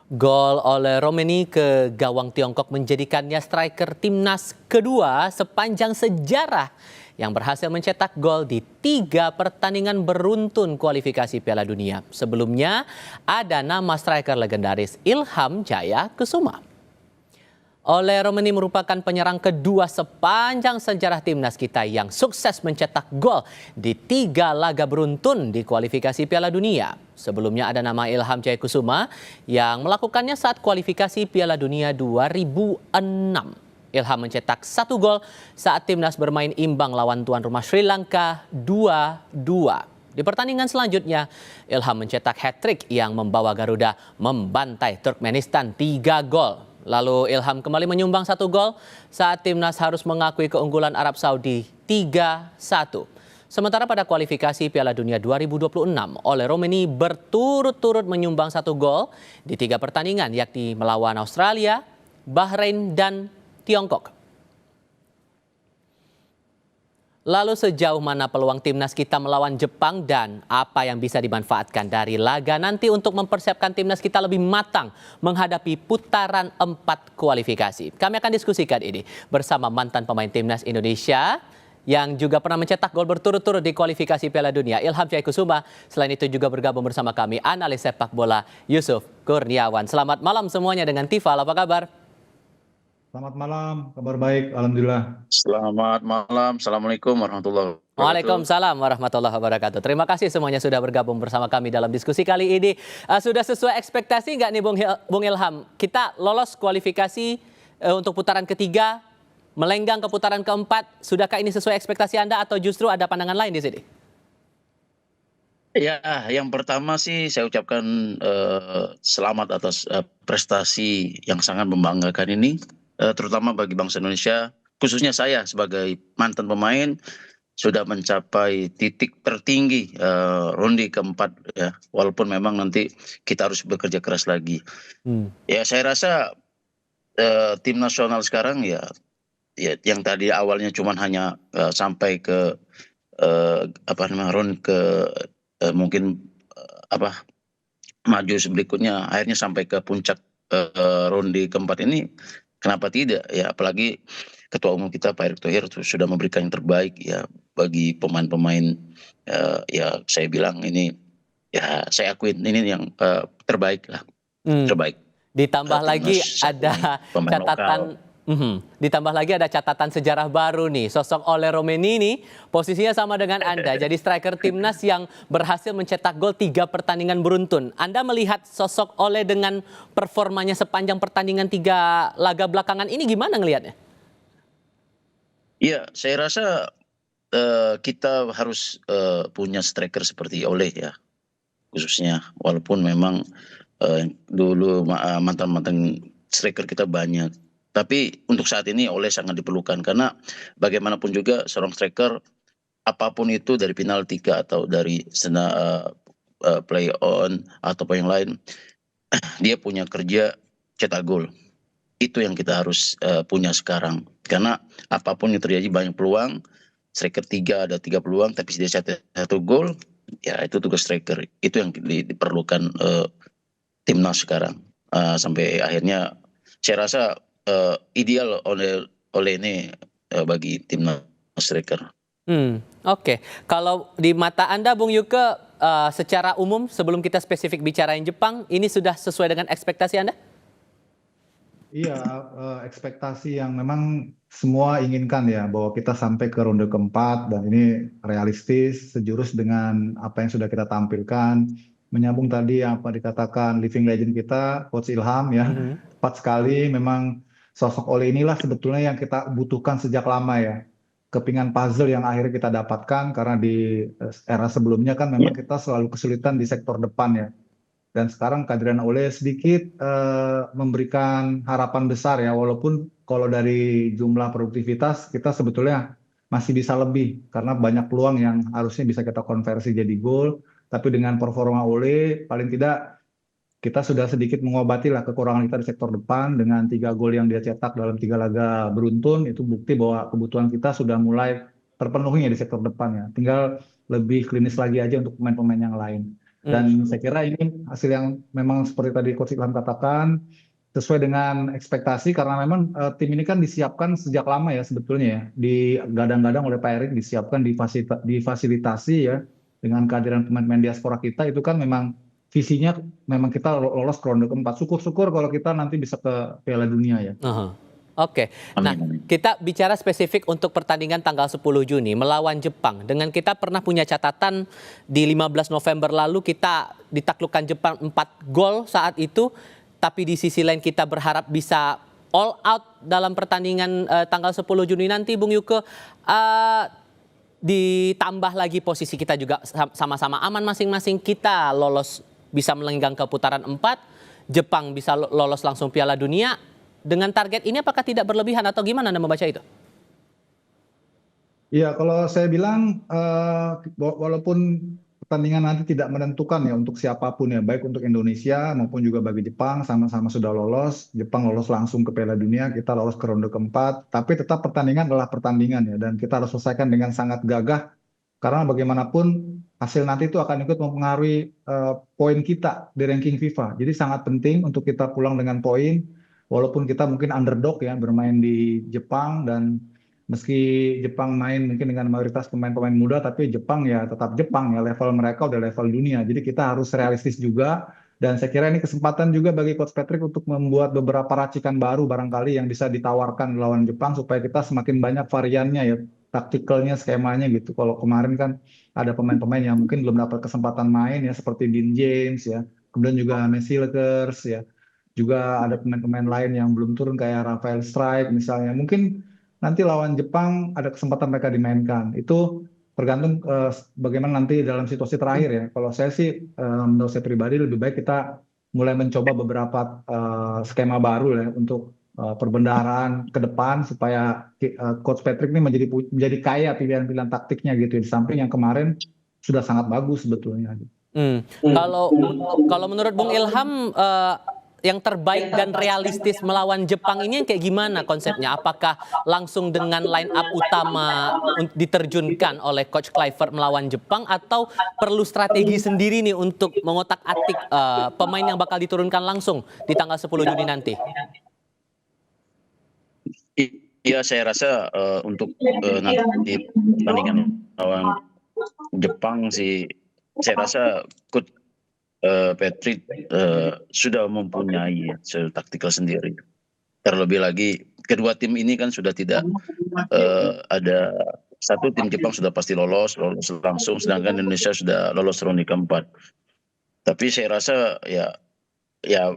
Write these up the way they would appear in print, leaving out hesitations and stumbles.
Gol oleh Romeni ke gawang Tiongkok menjadikannya striker timnas kedua sepanjang sejarah yang berhasil mencetak gol di 3 pertandingan beruntun kualifikasi Piala Dunia. Sebelumnya ada nama striker legendaris Ilham Jaya Kusuma. Ole Romeni merupakan penyerang kedua sepanjang sejarah timnas kita yang sukses mencetak gol di 3 laga beruntun di kualifikasi Piala Dunia. Sebelumnya ada nama Ilham Jaya Kusuma yang melakukannya saat kualifikasi Piala Dunia 2006. Ilham mencetak 1 gol saat timnas bermain imbang lawan tuan rumah Sri Lanka 2-2. Di pertandingan selanjutnya, Ilham mencetak hat-trick yang membawa Garuda membantai Turkmenistan 3 gol. Lalu Ilham kembali menyumbang 1 gol saat timnas harus mengakui keunggulan Arab Saudi 3-1. Sementara pada kualifikasi Piala Dunia 2026, Ole Romeni berturut-turut menyumbang 1 gol di 3 pertandingan, yakni melawan Australia, Bahrain, dan Tiongkok. Lalu sejauh mana peluang timnas kita melawan Jepang dan apa yang bisa dimanfaatkan dari laga nanti untuk mempersiapkan timnas kita lebih matang menghadapi putaran 4 kualifikasi. Kami akan diskusikan ini bersama mantan pemain timnas Indonesia yang juga pernah mencetak gol berturut-turut di kualifikasi Piala Dunia, Ilham Jaya Kusuma. Selain itu juga bergabung bersama kami analis sepak bola Yusuf Kurniawan. Selamat malam semuanya dengan Tifal, apa kabar? Selamat malam, kabar baik, alhamdulillah. Selamat malam, Assalamualaikum warahmatullahi wabarakatuh. Waalaikumsalam warahmatullahi wabarakatuh. Terima kasih semuanya sudah bergabung bersama kami dalam diskusi kali ini. Sudah sesuai ekspektasi nggak nih Bung Ilham? Kita lolos kualifikasi untuk putaran ketiga, melenggang ke putaran keempat. Sudahkah ini sesuai ekspektasi Anda atau justru ada pandangan lain di sini? Ya, yang pertama sih saya ucapkan selamat atas prestasi yang sangat membanggakan ini. Terutama bagi bangsa Indonesia, khususnya saya sebagai mantan pemain sudah mencapai titik tertinggi ronde keempat ya, walaupun memang nanti kita harus bekerja keras lagi. Ya saya rasa tim nasional sekarang ya yang tadi awalnya cuma hanya sampai ke ronde ke mungkin maju berikutnya, akhirnya sampai ke puncak ronde keempat ini. Kenapa tidak ya, apalagi Ketua Umum kita Pak Erick Thohir sudah memberikan yang terbaik ya bagi pemain-pemain, ya saya bilang ini ya saya akuin ini yang terbaik lah, terbaik. Ditambah lagi ada catatan, ditambah lagi ada catatan sejarah baru nih. Sosok Ole Romeni ini posisinya sama dengan Anda. Jadi striker timnas yang berhasil mencetak gol 3 pertandingan beruntun. Anda melihat sosok Ole dengan performanya sepanjang pertandingan 3 laga belakangan ini gimana ngelihatnya? Iya, saya rasa kita harus punya striker seperti Ole ya, khususnya. Walaupun memang dulu mantan-mantan striker kita banyak. Tapi untuk saat ini Ole sangat diperlukan karena bagaimanapun juga seorang striker apapun itu dari penalti atau dari play on atau apa yang lain, dia punya kerja cetak gol. Itu yang kita harus punya sekarang karena apapun yang terjadi banyak peluang, striker 3 ada 3 peluang tapi dia cetak 1 gol, ya itu tugas striker. Itu yang diperlukan timnas sekarang. Sampai akhirnya saya rasa ideal oleh ini bagi timnas striker. Oke. Kalau di mata Anda Bung Yuke, secara umum sebelum kita spesifik bicarain Jepang, ini sudah sesuai dengan ekspektasi Anda? Iya, ekspektasi yang memang semua inginkan ya, bahwa kita sampai ke ronde keempat dan ini realistis, sejurus dengan apa yang sudah kita tampilkan. Menyambung tadi yang apa dikatakan living legend kita, Coach Ilham ya, tepat sekali. Memang sosok Ole inilah sebetulnya yang kita butuhkan sejak lama ya. Kepingan puzzle yang akhirnya kita dapatkan karena di era sebelumnya kan memang kita selalu kesulitan di sektor depan ya. Dan sekarang kehadiran Ole sedikit memberikan harapan besar ya, walaupun kalau dari jumlah produktivitas kita sebetulnya masih bisa lebih karena banyak peluang yang harusnya bisa kita konversi jadi gol. Tapi dengan performa Ole paling tidak kita sudah sedikit mengobati lah kekurangan kita di sektor depan dengan 3 gol yang dia cetak dalam 3 laga beruntun. Itu bukti bahwa kebutuhan kita sudah mulai terpenuhi ya di sektor depan ya. Tinggal lebih klinis lagi aja untuk pemain-pemain yang lain. Dan saya kira ini hasil yang memang seperti tadi Coach Ilham katakan sesuai dengan ekspektasi karena memang tim ini kan disiapkan sejak lama ya sebetulnya ya, digadang-gadang oleh Pak Erik, disiapkan difasilitasi ya dengan kehadiran pemain-pemain diaspora kita. Itu kan memang visinya memang kita lolos ke ronde keempat. Syukur-syukur kalau kita nanti bisa ke Piala Dunia ya. Oke, nah Amin. kita bicara spesifik untuk pertandingan tanggal 10 Juni melawan Jepang. Dengan kita pernah punya catatan di 15 November lalu kita ditaklukkan Jepang 4 gol saat itu. Tapi di sisi lain kita berharap bisa all out dalam pertandingan tanggal 10 Juni nanti, Bung Yuke. Ditambah lagi posisi kita juga sama-sama aman masing-masing. Kita lolos bisa melenggang ke putaran 4. Jepang bisa lolos langsung Piala Dunia. Dengan target ini apakah tidak berlebihan atau gimana Anda membaca itu? Iya, kalau saya bilang walaupun pertandingan nanti tidak menentukan ya untuk siapapun ya, baik untuk Indonesia maupun juga bagi Jepang, sama-sama sudah lolos. Jepang lolos langsung ke Piala Dunia, kita lolos ke ronde keempat. Tapi tetap pertandingan adalah pertandingan ya, dan kita harus selesaikan dengan sangat gagah. Karena bagaimanapun hasil nanti itu akan ikut mempengaruhi poin kita di ranking FIFA. Jadi sangat penting untuk kita pulang dengan poin. Walaupun kita mungkin underdog ya bermain di Jepang, dan meski Jepang main mungkin dengan mayoritas pemain-pemain muda, tapi Jepang ya tetap Jepang ya, level mereka udah level dunia. Jadi kita harus realistis juga, dan saya kira ini kesempatan juga bagi Coach Patrick untuk membuat beberapa racikan baru barangkali yang bisa ditawarkan lawan Jepang supaya kita semakin banyak variannya ya, taktikalnya, skemanya gitu. Kalau kemarin kan ada pemain-pemain yang mungkin belum dapat kesempatan main ya, seperti Dean James ya, kemudian juga Messi Lekers ya. Juga ada pemain-pemain lain yang belum turun kayak Rafael Strike misalnya. Mungkin nanti lawan Jepang ada kesempatan mereka dimainkan. Itu tergantung bagaimana nanti dalam situasi terakhir ya. Kalau saya sih menurut saya pribadi lebih baik kita mulai mencoba beberapa skema baru ya untuk perbendaharaan ke depan supaya Coach Patrick ini menjadi kaya pilihan-pilihan taktiknya gitu. Di samping yang kemarin sudah sangat bagus sebetulnya. Kalau menurut Bung Ilham, yang terbaik dan realistis melawan Jepang ini yang kayak gimana konsepnya? Apakah langsung dengan line up utama diterjunkan oleh Coach Kluivert melawan Jepang, atau perlu strategi sendiri nih untuk mengotak-atik pemain yang bakal diturunkan langsung di tanggal 10 Juni nanti? Iya, saya rasa untuk nanti pertandingan lawan Jepang sih, saya rasa Coach Patrick sudah mempunyai taktikal sendiri. Terlebih lagi kedua tim ini kan sudah tidak ada satu tim Jepang sudah pasti lolos langsung, sedangkan Indonesia sudah lolos ronde keempat. Tapi saya rasa ya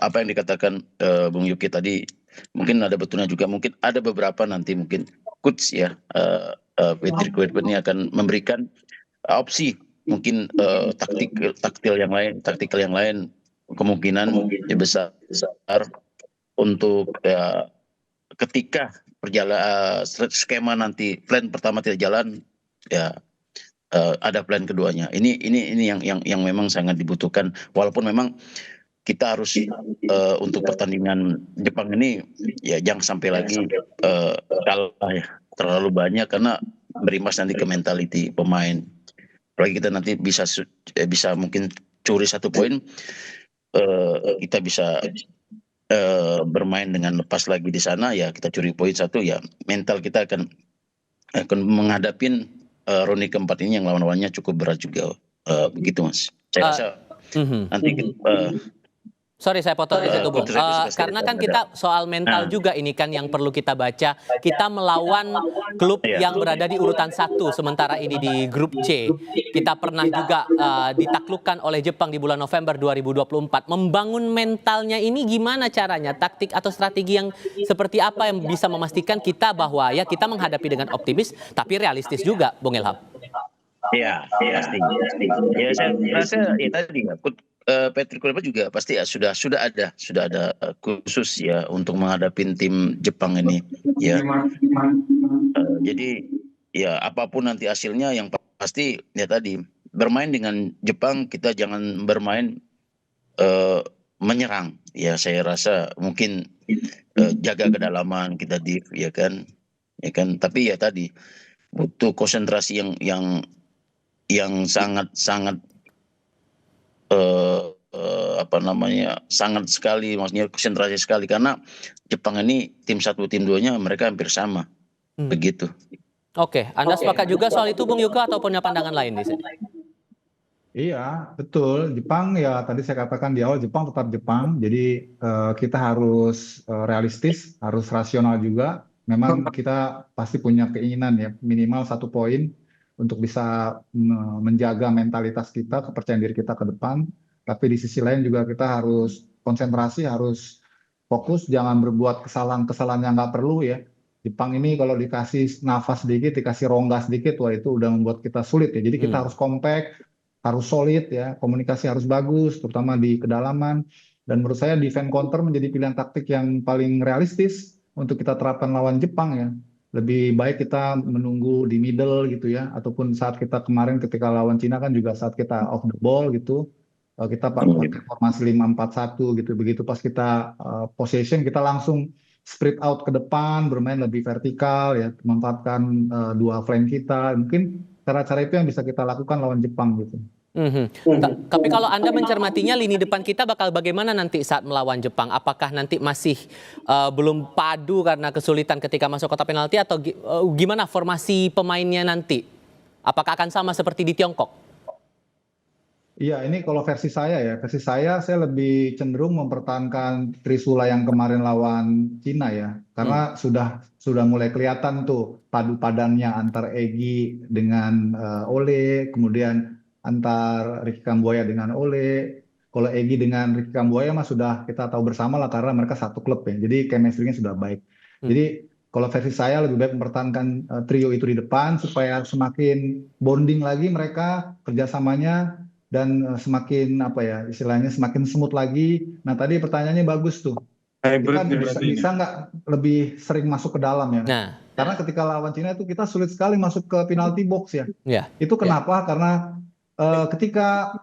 apa yang dikatakan Bung Yuki tadi mungkin ada betulnya juga. Mungkin ada beberapa nanti mungkin coach ya Patrick Kluivert ini akan memberikan opsi mungkin taktikal yang lain kemungkinan besar untuk ketika skema nanti plan pertama tidak jalan ya ada plan keduanya. Ini yang memang sangat dibutuhkan, walaupun memang kita harus untuk pertandingan Jepang ini ya jangan sampai lagi kalah ya terlalu banyak, karena berimbas nanti ke mentality pemain. Apalagi kita nanti bisa mungkin curi 1 poin, kita bisa bermain dengan lepas lagi di sana ya, kita curi poin 1 ya, mental kita akan menghadapin ronde keempat ini yang lawan-lawannya cukup berat juga, begitu Mas. Saya rasa nanti Sorry saya potong di situ Bung. Karena kan kita soal mental juga ini kan yang perlu kita baca. Kita melawan klub yang berada di urutan 1 sementara ini di grup C. Kita pernah juga ditaklukkan oleh Jepang di bulan November 2024. Membangun mentalnya ini gimana caranya? Taktik atau strategi yang seperti apa yang bisa memastikan kita bahwa ya kita menghadapi dengan optimis tapi realistis juga, Bung Ilham? Iya, pasti. Ya saya rasa ya tadi Patrick Kluivert juga pasti ya sudah ada khusus ya untuk menghadapi tim Jepang ini ya. Jadi ya apapun nanti hasilnya yang pasti ya tadi bermain dengan Jepang kita jangan bermain menyerang ya. Saya rasa mungkin jaga kedalaman kita ya kan tapi ya tadi butuh konsentrasi yang sangat eh, apa namanya, sangat sekali, maksudnya konsentrasi sekali karena Jepang ini tim 1 tim 2-nya mereka hampir sama, begitu. Oke, Anda sepakat juga soal itu Bung Yuka atau punya pandangan lain di sini? Iya, betul. Jepang ya tadi saya katakan di awal Jepang tetap Jepang. Jadi kita harus realistis, harus rasional juga. Memang kita pasti punya keinginan ya minimal 1 poin untuk bisa menjaga mentalitas kita, kepercayaan diri kita ke depan. Tapi di sisi lain juga kita harus konsentrasi, harus fokus, jangan berbuat kesalahan-kesalahan yang nggak perlu ya. Jepang ini kalau dikasih nafas sedikit, dikasih rongga sedikit, wah itu udah membuat kita sulit ya. Jadi kita harus kompak, harus solid ya, komunikasi harus bagus, terutama di kedalaman. Dan menurut saya defense counter menjadi pilihan taktik yang paling realistis untuk kita terapkan lawan Jepang ya. Lebih baik kita menunggu di middle gitu ya, ataupun saat kita kemarin ketika lawan Cina kan juga saat kita off the ball gitu, kita pakai formasi 5-4-1 gitu. Begitu pas kita possession kita langsung spread out ke depan, bermain lebih vertikal ya, memanfaatkan dua flank kita. Mungkin cara-cara itu yang bisa kita lakukan lawan Jepang gitu. Tapi kalau Anda mencermatinya lini depan kita bakal bagaimana nanti saat melawan Jepang? Apakah nanti masih belum padu karena kesulitan ketika masuk kotak penalti atau gimana formasi pemainnya nanti? Apakah akan sama seperti di Tiongkok? Iya, ini kalau versi saya ya, saya lebih cenderung mempertahankan Trisula yang kemarin lawan Cina ya, karena sudah mulai kelihatan tuh padu padannya antar Egy dengan Ole, kemudian antar Ricky Kambuaya dengan Ole. Kalau Egy dengan Ricky Kambuaya mah sudah kita tahu bersama lah karena mereka satu klub ya, jadi chemistry-nya sudah baik. Jadi kalau versi saya lebih baik mempertahankan trio itu di depan supaya semakin bonding lagi mereka kerjasamanya dan semakin apa ya istilahnya semakin smooth lagi. Nah tadi pertanyaannya bagus tuh. Kita bisa nggak lebih sering masuk ke dalam ya? Nah, Karena ketika lawan Cina itu kita sulit sekali masuk ke penalti box ya. ya. Itu kenapa? Karena ketika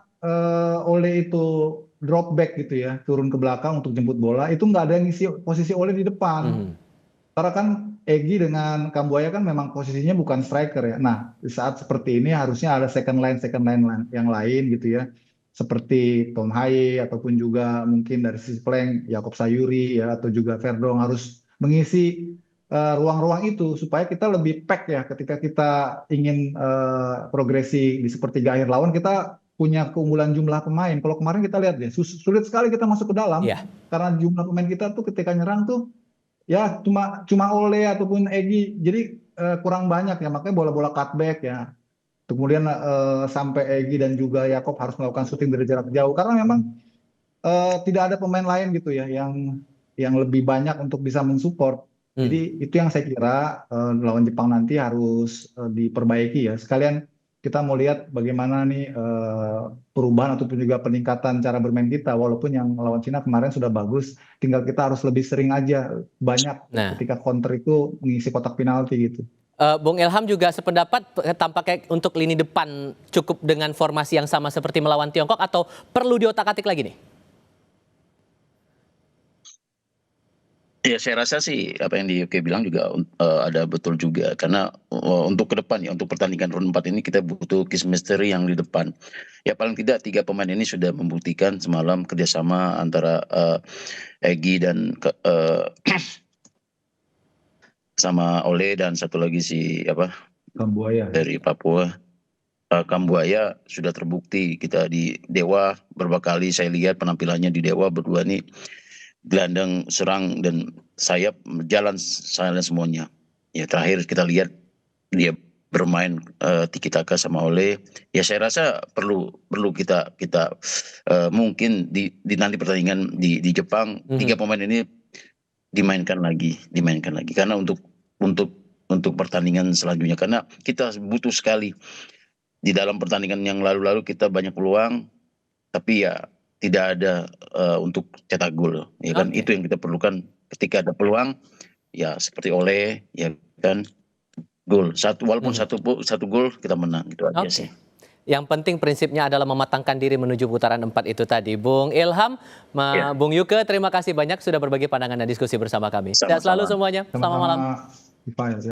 Ole itu drop back gitu ya, turun ke belakang untuk jemput bola, itu nggak ada yang ngisi posisi Ole di depan. Karena kan Egy dengan Kambuaya kan memang posisinya bukan striker ya. Nah, di saat seperti ini harusnya ada second line yang lain gitu ya. Seperti Tom Haye ataupun juga mungkin dari sisi flank Yakob Sayuri ya atau juga Verdong harus mengisi ruang-ruang itu supaya kita lebih pack ya ketika kita ingin progresi di sepertiga akhir lawan kita punya keunggulan jumlah pemain. Kalau kemarin kita lihat ya sulit sekali kita masuk ke dalam karena jumlah pemain kita tuh ketika nyerang tuh ya cuma Ole ataupun Egy, jadi kurang banyak ya, makanya bola-bola cutback ya. Kemudian sampai Egy dan juga Yakob harus melakukan syuting dari jarak jauh karena memang tidak ada pemain lain gitu ya yang lebih banyak untuk bisa mensupport. Jadi itu yang saya kira lawan Jepang nanti harus diperbaiki ya. Sekalian kita mau lihat bagaimana nih perubahan ataupun juga peningkatan cara bermain kita. Walaupun yang lawan Cina kemarin sudah bagus, tinggal kita harus lebih sering aja banyak ketika counter itu mengisi kotak penalti gitu. Bung Ilham juga sependapat tampaknya untuk lini depan cukup dengan formasi yang sama seperti melawan Tiongkok atau perlu diotak-atik lagi nih? Ya saya rasa sih apa yang di UK bilang juga ada betul juga karena untuk ke depan ya untuk pertandingan round 4 ini kita butuh chemistry yang di depan. Ya paling tidak 3 pemain ini sudah membuktikan semalam kerjasama antara Egy dan sama Ole dan satu lagi si Kambuaya dari Papua. Kambuaya sudah terbukti kita di Dewa beberapa kali saya lihat penampilannya di Dewa berdua nih gelandang serang dan sayap jalan semuanya. Ya terakhir kita lihat dia bermain tiki taka sama Ole. Ya saya rasa perlu kita mungkin di nanti pertandingan di Jepang 3 pemain ini dimainkan lagi karena untuk pertandingan selanjutnya karena kita butuh sekali di dalam pertandingan yang lalu-lalu kita banyak peluang tapi ya tidak ada untuk cetak gol ya kan itu yang kita perlukan ketika ada peluang ya seperti Ole ya kan gol walaupun satu gol kita menang gitu aja sih. Yang penting prinsipnya adalah mematangkan diri menuju putaran 4 itu tadi. Bung Ilham, Bung Yuke, terima kasih banyak sudah berbagi pandangan dan diskusi bersama kami. Sehat selalu semuanya. Selamat malam.